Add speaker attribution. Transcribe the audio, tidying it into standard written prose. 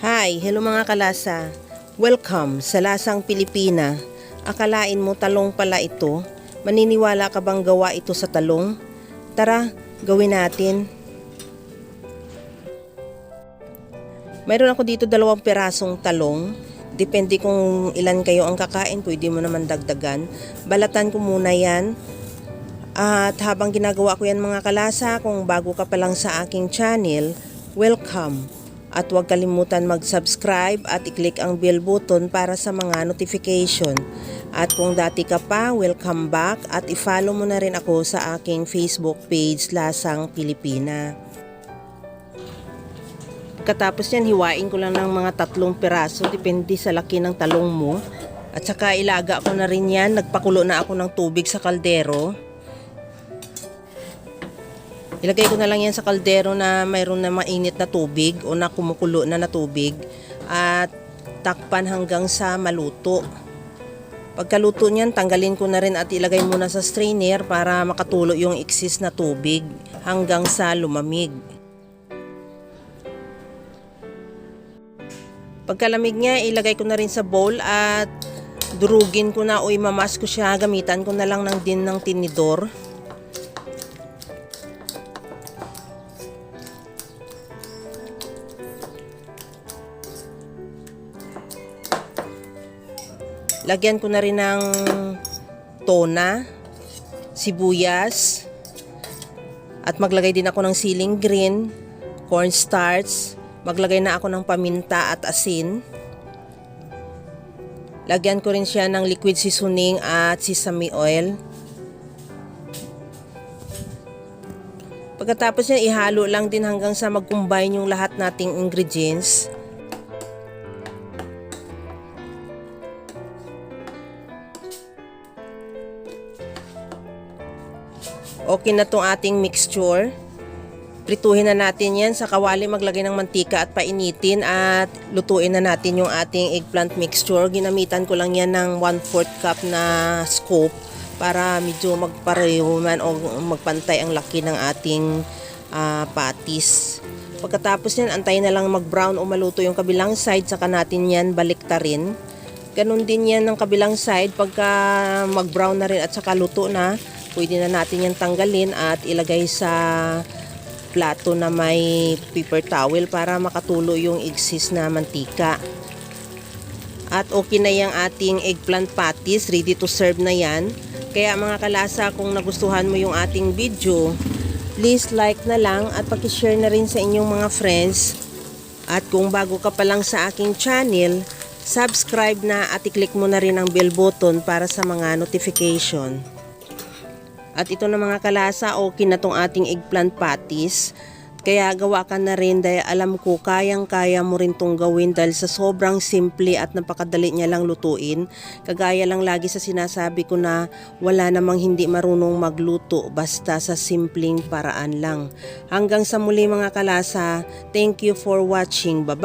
Speaker 1: Hi, hello mga kalasa. Welcome sa Lasang Pilipina. Akalain mo talong pala ito? Maniniwala ka bang gawa ito sa talong? Tara, gawin natin. Mayroon ako dito 2 pirasong talong. Depende kung ilan kayo ang kakain, pwede mo naman dagdagan. Balatan ko muna yan. At habang ginagawa ko yan mga kalasa, kung bago ka pa lang sa aking channel, welcome. At huwag kalimutan mag-subscribe at i-click ang bell button para sa mga notification. At kung dati ka pa, welcome back at i-follow mo na rin ako sa aking Facebook page Lasang Pilipina. Pagkatapos yan, hiwain ko lang ng mga 3 piraso, depende sa laki ng talong mo. At saka ilaga ko na rin yan, nagpakulo na ako ng tubig sa kaldero. Ilagay ko na lang yan sa kaldero na mayroon na mainit na tubig o na kumukulo na tubig at takpan hanggang sa maluto. Pagkaluto niyan, tanggalin ko na rin at ilagay muna sa strainer para makatulo yung excess na tubig hanggang sa lumamig. Pagkalamig niya, ilagay ko na rin sa bowl at durugin ko na o imamas ko siya. Gamitan ko na lang ng tinidor. Lagyan ko na rin ng tona, sibuyas, at maglagay din ako ng siling green, cornstarch, maglagay na ako ng paminta at asin. Lagyan ko rin siya ng liquid seasoning at sesame oil. Pagkatapos yan, ihalo lang din hanggang sa mag-combine yung lahat nating ingredients. Okay na tong ating mixture. Prituhin na natin yan sa kawali, maglagay ng mantika at painitin at lutuin na natin yung ating eggplant mixture. Ginamitan ko lang yan ng 1/4 cup na scoop para medyo magpareho man o magpantay ang laki ng ating patis. Pagkatapos yan, antayin na lang mag-brown o maluto yung kabilang side, saka natin yan baliktarin. Ganun din yan ng kabilang side, pagka mag-brown na rin at saka luto na, pwede na natin yan tanggalin at ilagay sa plato na may paper towel para makatulo yung excess na mantika. At okay na yung ating eggplant patties, ready to serve na yan. Kaya mga kalasa, kung nagustuhan mo yung ating video, please like na lang at pakishare na rin sa inyong mga friends. At kung bago ka pa lang sa aking channel, subscribe na at i-click mo na rin ang bell button para sa mga notification. At ito na mga kalasa, okay na tong ating eggplant patties. Kaya gawa ka na rin dahil alam ko kayang-kaya mo rin tong gawin dahil sa sobrang simple at napakadali niya lang lutuin. Kagaya lang lagi sa sinasabi ko na wala namang hindi marunong magluto basta sa simpleng paraan lang. Hanggang sa muli mga kalasa, thank you for watching. Bye-bye!